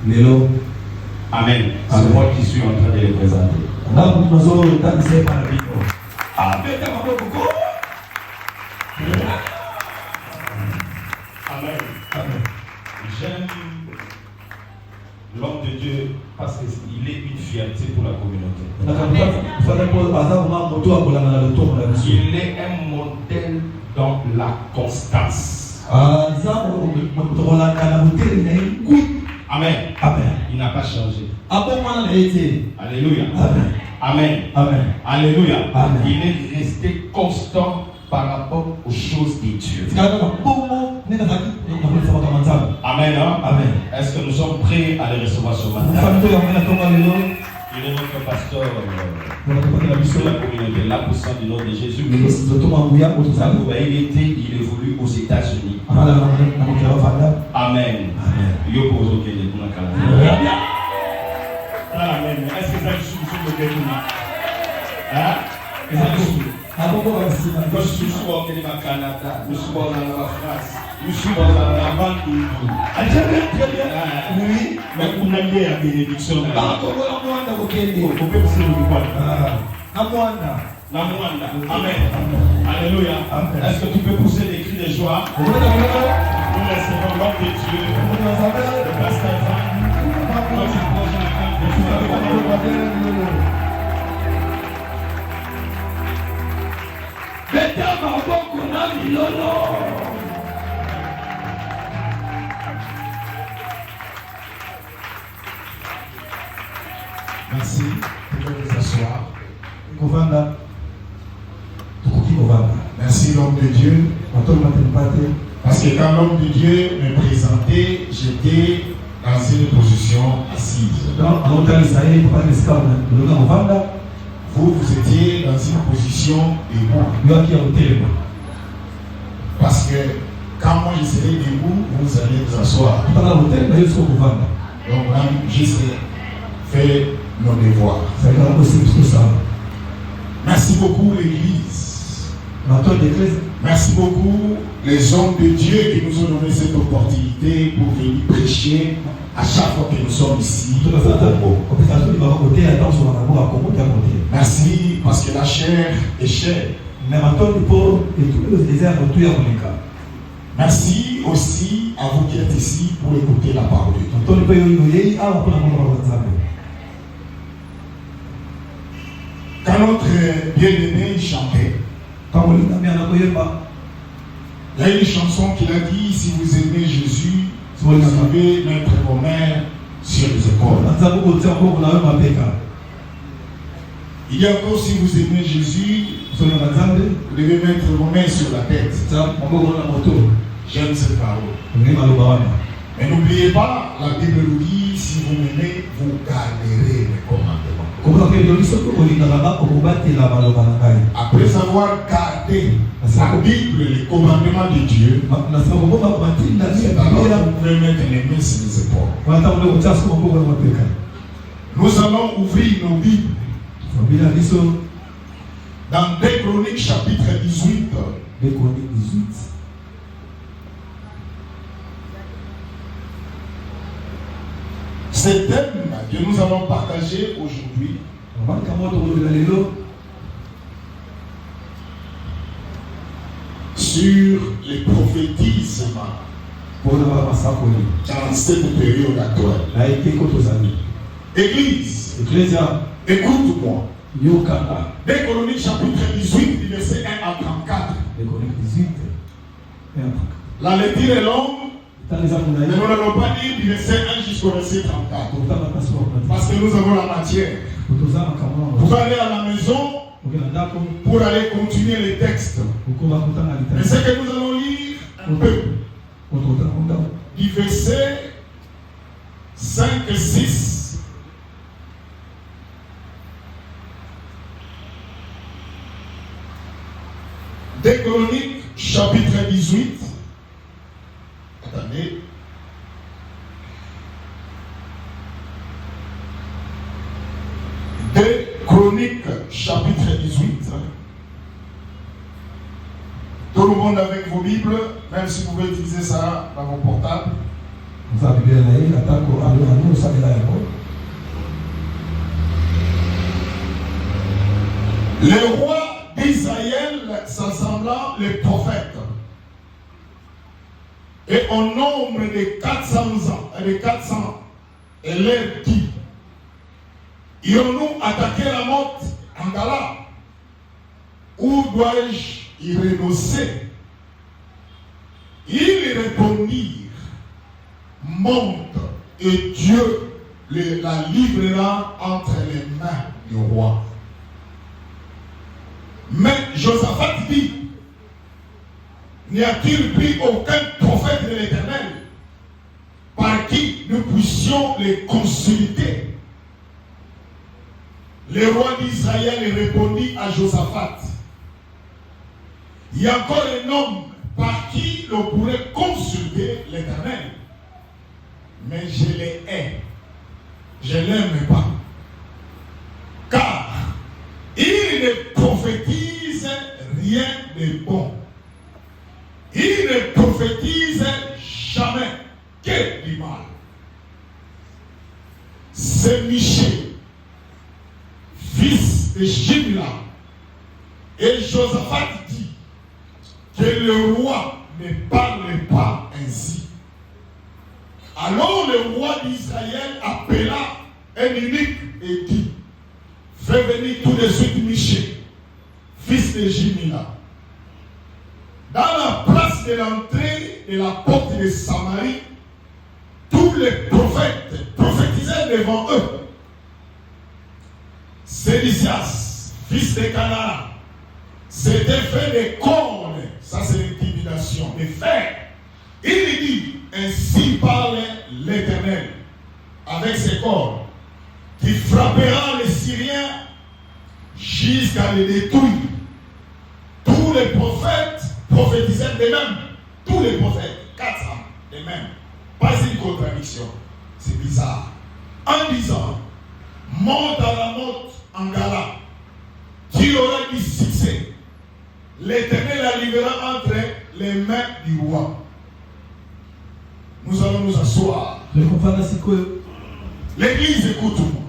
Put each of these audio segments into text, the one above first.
Lelo. Amen. C'est moi qui suis en train de les présenter. Amen. Amen. Amen. J'aime l'homme de Dieu parce qu'il est une fierté pour la communauté. Il est un modèle dans la constance. Amen. Amen. Il n'a pas changé. Alléluia. Amen. Amen. Amen. Alléluia. Amen. Il est resté constant par rapport aux choses de Dieu. Amen. Hein? Amen. Est-ce que nous sommes prêts à les recevoir ce matin? Il est notre pasteur de la communauté, l'apôtre du nom de Jésus. Il évolue aux États-Unis. Amen. Amen. Amen. Est-ce que ça est sous le Bétouna? Hein? Je suis au Canada, je suis en France, je suis en Allemagne. Oui, mais vous n'avez pas de bénédiction. Amen. Alléluia. Est-ce que tu peux pousser des cris de joie? Nous laissons l'homme de Dieu, le pasteur Van, notre projet Merci. Vous pouvez vous asseoir. Merci l'homme de Dieu. Parce que quand l'homme de Dieu me présentait, j'étais dans une position assise. Vous étiez dans une position debout. Parce que quand moi je serai debout, vous allez vous asseoir. Donc juste fait nos devoirs. Merci beaucoup l'Église. Merci beaucoup les hommes de Dieu qui nous ont donné cette opportunité pour venir prêcher à chaque fois que nous sommes ici. Merci parce que la chair est chère. Merci aussi à vous qui êtes ici pour écouter la parole de Dieu. Quand notre bien-aimé chantait, il y a une chanson qu'il a dit: si vous aimez Jésus, vous devez mettre vos mains sur les épaules. Il y a encore: si vous aimez Jésus, vous devez mettre vos mains sur la tête. J'aime cette parole. Mais n'oubliez pas, la Bible nous dit: si vous m'aimez, vous garderez mes commandements. Après avoir gardé la Bible, les commandements de Dieu, alors vous pouvez mettre les mains sur les épaules. Nous allons ouvrir nos Bibles dans 2 Chroniques chapitre 18. Ce thème que nous allons partager aujourd'hui sur les prophétisements dans cette période actuelle. Église, écoute-moi. 2 Chroniques chapitre 18, verset 1 à 34. La lecture est longue, mais nous n'allons pas lire du verset 1 jusqu'au verset 34. Parce que nous avons la matière. Vous allez à la maison pour aller continuer les textes. Mais ce que nous allons lire un peu, du verset 5 et 6. Des Chroniques, chapitre 18. Attendez. Des Chroniques, chapitre 18. Tout le monde avec vos Bibles, même si vous pouvez utiliser ça dans vos portables. les 400 et leur dit, irons-nous attaquer la monte en Gala? Où dois-je y renoncer? Ils répondirent, monte et Dieu la livrera entre les mains du roi. Mais Josaphat dit, n'y a-t-il plus aucun prophète de l'Éternel par qui nous puissions les consulter? Le roi d'Israël répondit à Josaphat, il y a encore un homme par qui l'on pourrait consulter l'Éternel, mais je les hais, je ne l'aime pas, car il ne prophétise rien de bon. Il ne prophétise jamais que du mal. C'est Michée, fils de Jimla. Et Josaphat dit que le roi ne parle pas ainsi. Alors le roi d'Israël appela un eunuque et dit, fais venir tout de suite Michée, fils de Jimla. Dans la place de l'entrée de la porte de Samarie, tous les prophètes prophétisaient devant eux. Sédicias, fils de Canaan, s'était fait des cornes, ça c'est l'intimidation, des fers. Il dit, ainsi parle l'Éternel, avec ses cornes, qui frappera les Syriens jusqu'à les détruire. Tous les prophètes prophétisaient de même. Tous les prophètes, 400, de même. Pas une contradiction. C'est bizarre. En disant, monte à la monte en Gala, tu auras du succès. L'Éternel la livrera entre les mains du roi. Nous allons nous asseoir. L'église, écoute-moi.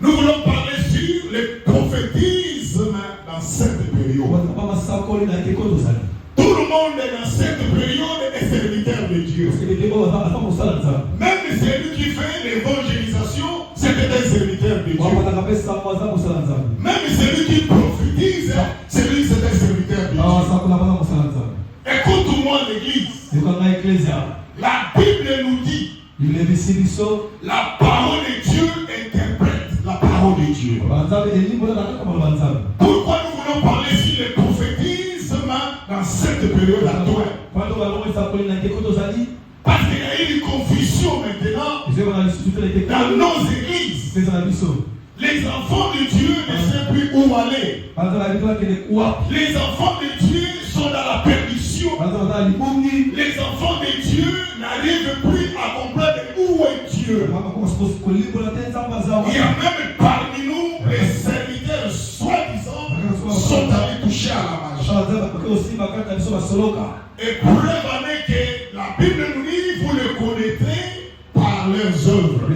Nous voulons parler sur le prophétisme dans cette période. Tout le monde est dans cette période est serviteur de Dieu. Même celui qui fait l'évangélisation, c'était un serviteur de Dieu. Même celui qui prophétise, celui c'est un serviteur de Dieu. Écoute-moi l'église. La Bible nous dit, la parole de Dieu interprète la parole de Dieu. Pourquoi nous voulons parler sur le prophétisme dans cette période actuelle? Parce qu'il y a une confusion maintenant dans nos églises. Les enfants de Dieu ne savent plus où aller. Les enfants de Dieu sont dans la perdition. Les enfants de Dieu n'arrivent plus à comprendre où est Dieu. Il y a même parmi nous les serviteurs soi-disant sont allés toucher à la magie. Et preuve en est que la Bible nous dit, vous le connaîtrez par leurs œuvres.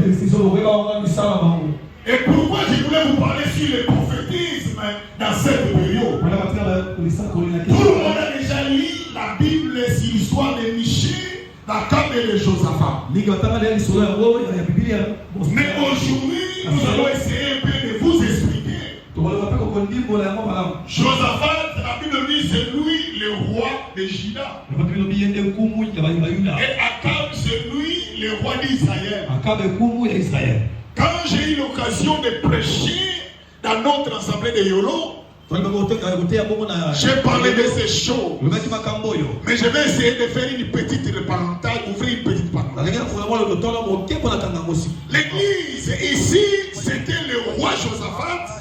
Et pourquoi je voulais vous parler sur le prophétisme dans cette période? Tout le monde a déjà lu la Bible sur l'histoire de Michée, la camp de Josaphat. Mais aujourd'hui, nous allons essayer un peu de vous expliquer. Josaphat, la Bible dit, c'est lui le roi de Juda. Et Akab, c'est lui le roi d'Israël. Quand j'ai eu l'occasion de prêcher dans notre assemblée de Yolo, j'ai parlé de ces choses. Mais je vais essayer de faire une petite parenthèse, ouvrir une petite parenthèse. L'église ici, c'était le roi Josaphat.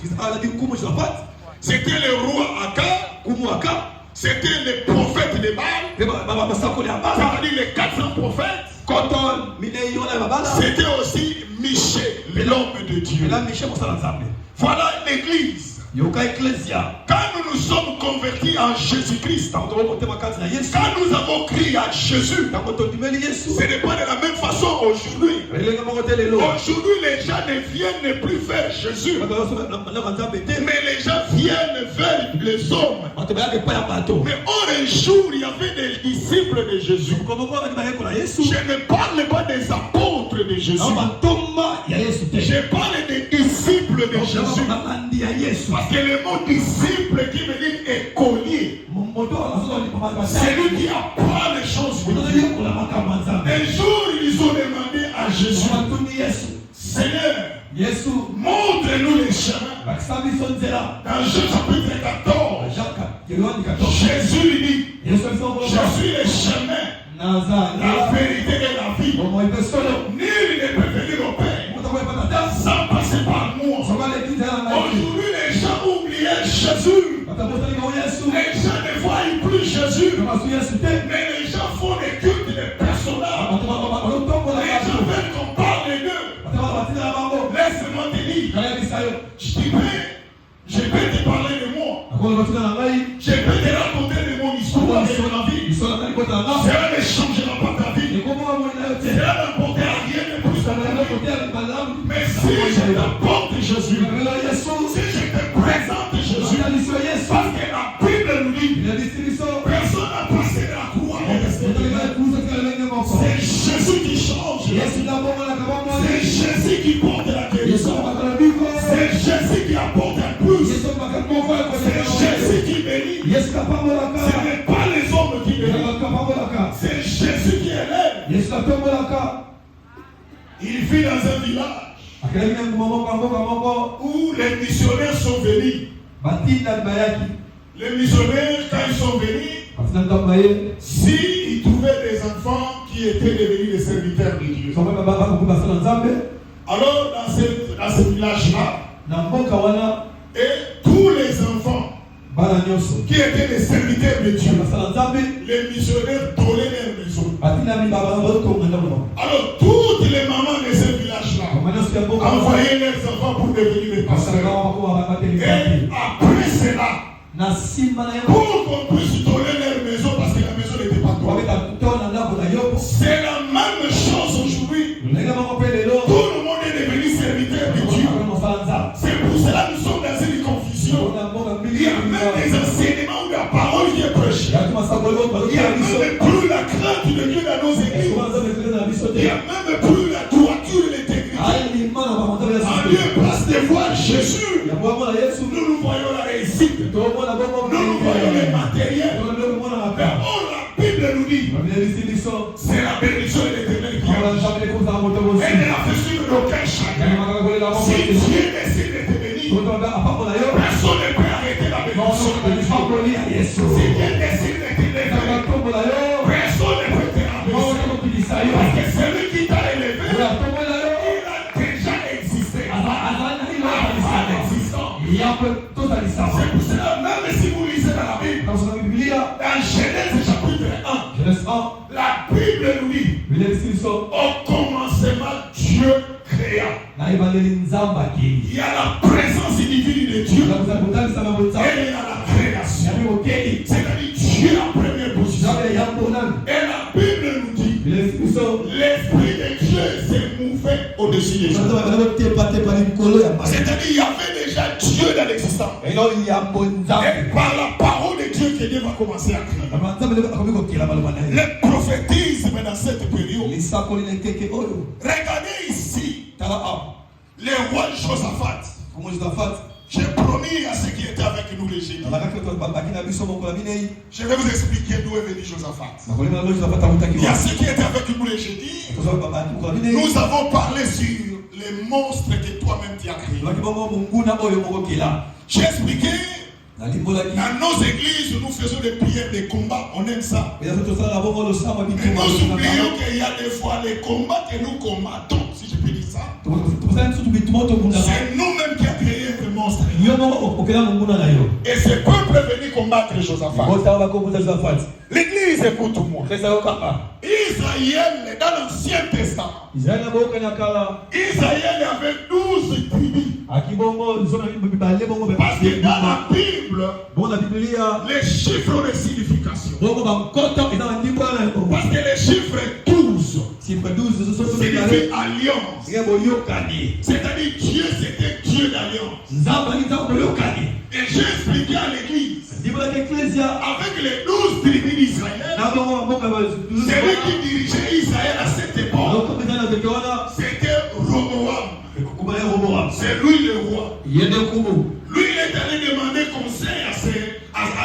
C'était le roi Akab. C'était les prophètes de Baal. C'est-à-dire les 400 prophètes. C'était aussi Michée, l'homme de Dieu. Voilà l'église. Quand nous nous sommes convertis en Jésus-Christ, quand nous avons crié à Jésus, ce n'est pas de la même façon aujourd'hui. Aujourd'hui, les gens ne viennent plus vers Jésus. Mais les gens viennent vers les hommes. Mais un jour, il y avait des disciples de Jésus. Je ne parle pas des apôtres de Jésus. Je parle des disciples de Jésus. Parce que le mot disciple qui veut dire écolier, c'est lui qui apprend les choses. Un jour, ils ont demandé à Jésus, Seigneur, montre-nous les chemins. Dans Jean chapitre 14, Jésus lui dit, je suis le chemin, la vérité et la vie. Nul ne peut venir au Père sans passer par moi. Aujourd'hui, les gens oubliaient Jésus. Les gens ne voient plus Jésus. Mais les gens font des cultes de personnages. Les gens veulent qu'on parle d'eux. Laisse-moi te dire. Je peux te parler de moi. Je peux te raconter de mon histoire et de ma vie. Cela ne changera pas ta vie. Cela n'apportera rien de plus à ta vie. Mais si je t'apporte Jésus, si je te présente Jésus, parce que la Bible nous dit, personne n'a passé la croix. C'est Jésus qui change. C'est Jésus qui porte la guérison. C'est Jésus qui apporte un plus. C'est Jésus qui bénit. Ce n'est pas les hommes qui bénissent. C'est Jésus qui élève. Il vit dans un village où les missionnaires sont venus. Les missionnaires, quand ils sont venus, s'ils trouvaient des enfants qui étaient devenus des serviteurs de Dieu, alors dans ce village-là, et tous les enfants qui étaient des serviteurs de Dieu, les missionnaires donnaient leur maison. Alors toutes les mamans de ce village-là envoyaient leurs enfants pour devenir des pasteurs. Et après cela, pour qu'on puisse donner leur maison, parce que la maison n'était pas donnée, c'est la même chose aujourd'hui. Tout le monde est devenu serviteur de Dieu. C'est pour cela que nous sommes dans une confusion. Il y a même des enseignements où la parole qui est prêchée. Il n'y a même plus la crainte de Dieu dans nos églises. Il n'y a même plus la droiture et l'intégrité. En lieu et place de voir Jésus, nous voyons la réussite. Nous voyons les matériels. Or, la Bible nous dit, c'est la bénédiction de l'Éternel qui a. Elle ne la fait suivre d'aucun chacun. Si Dieu décide de te bénir, personne ne peut arrêter la bénédiction de Dieu. Si Dieu décide de te lever, personne ne peut te rabaisser. Parce que celui qui t'a élevé, il a déjà existé. C'est pour cela, même si vous lisez dans la Bible, dans Genèse chapitre 1, la Bible nous dit, au commencement, Dieu créa. Il y a la présence divine de Dieu et il y a la création. C'est-à-dire Dieu en première position. Et la Bible nous dit, l'Esprit de Dieu s'est mouvé au-dessus des choses. C'est-à-dire qu'il y avait déjà Dieu dans l'existence. Et par la parole de Dieu que Dieu va commencer à créer. Le prophétisme dans cette période. Regardez ici, le roi Josaphat. J'ai promis à ceux qui étaient avec nous les jeudis. Je vais vous expliquer d'où est venu Josaphat. Il y a ceux qui étaient avec nous les jeudis. Nous avons parlé sur les monstres que toi-même tu as créés. J'ai expliqué. Dans nos églises, nous faisons des prières, des combats, on aime ça. Mais nous oublions qu'il y a des fois les combats que nous combattons, si je peux dire ça. C'est nous-mêmes qui avons créé ce monstre. Et ce peuple est venu combattre Josaphat. L'église, écoute-moi. Israël, dans l'Ancien Testament, Israël avait 12 tribus. Parce que dans la Bible, les chiffres ont des significations. Parce que les chiffres 12 signifie signifie alliance. C'est-à-dire Dieu, c'était Dieu d'alliance. Et j'ai expliqué à l'église, avec les 12 tribus d'Israël, celui qui dirigeait Israël à cette époque, c'était Roboam. C'est lui le roi. Lui, il est allé demander conseil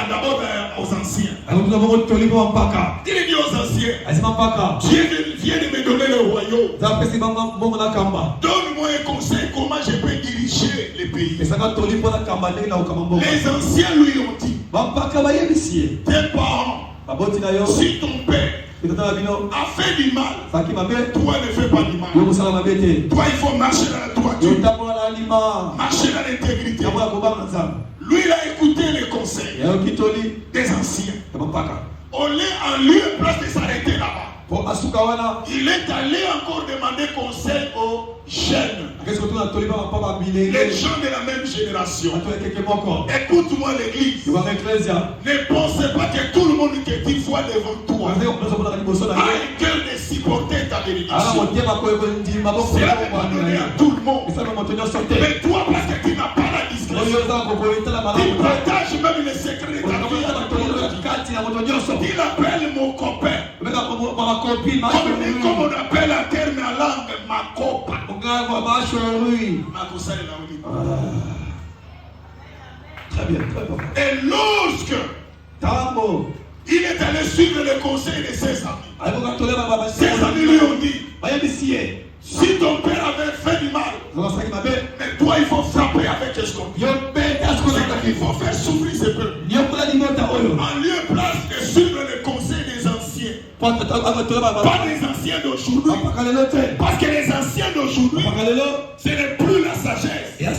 d'abord aux anciens. Il est dit aux anciens, Dieu vient de me donner le royaume. Donne-moi un conseil, comment je peux diriger les pays. Les anciens lui ont dit, tes parents, si ton père a fait du mal, toi ne fais pas du mal. Toi, il faut marcher dans la droiture, marcher dans l'intégrité. Lui, il a écouté les conseils des anciens. On est en lieu et place de s'arrêter là-bas. Il est allé encore demander conseil aux jeunes, les gens de la même génération. Écoute-moi l'église. Ne pensez pas que tout le monde qui est une fois devant toi a un cœur de supporter ta bénédiction. Cela n'est pas donné à tout le monde. Mais toi, parce que tu n'as pas la discrétion, tu partages même les secrets de ta vie. Tu l'appelles mon copain. Comme on appelle la terre dans la langue, ma copa. Très bien, très bien. Et lorsque il est allé suivre le conseil de ses amis lui ont dit, si ton père avait fait du mal, mais toi il faut frapper avec escorpion. Il faut faire souffrir ce peuple. En lieu et place de suivre le conseil des anciens. Pas les anciens d'aujourd'hui. Parce que les anciens d'aujourd'hui, ce n'est plus la sagesse, mais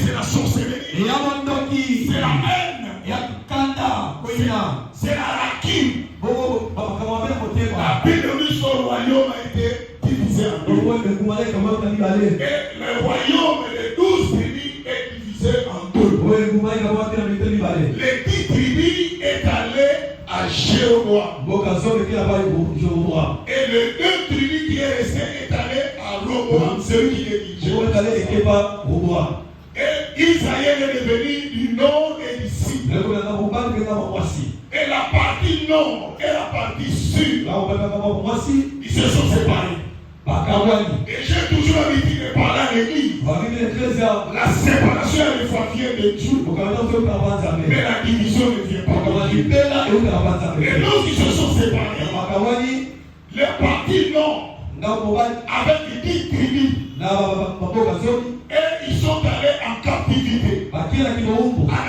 c'est la sorcellerie. C'est la haine. C'est la raquine. La Bible dit son royaume a été divisé en deux. Et le royaume des 12 tribus est divisé en deux. Les 10 tribus est allé à Jéroboam. Et les 2 tribus qui est resté est allé à Roboam, celui qui est dit Jéroboam. Et Israël est devenu du nord et du sud. Et la partie nord et la partie sud, ils se sont séparés. Et j'ai toujours habitué de parler à l'église. La séparation des fois vient de Dieu, mais la division ne vient pas. Et lorsqu'ils se sont séparés, la partie nord avec 10 tribus, et ils sont allés en captivité en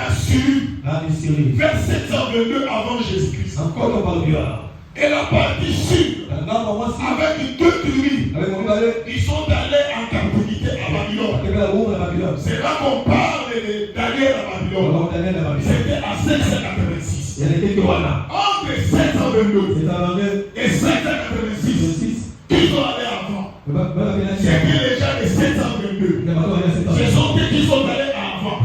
Assyrie vers 722 avant Jésus-Christ. Et la partie sud, avec 2 tribus, ils sont allés en captivité à Babylone. C'est là qu'on parle de Daniel à Babylone. C'était à 786. Entre 722 et 786, ils sont allés avant. C'était déjà les 722. Ce sont eux qui sont allés avant.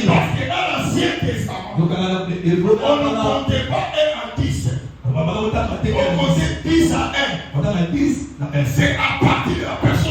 Parce que dans l'Ancien Testament, on ne comptait pas 1 à 10. On comptait 10 à 1. C'est à partir de la personne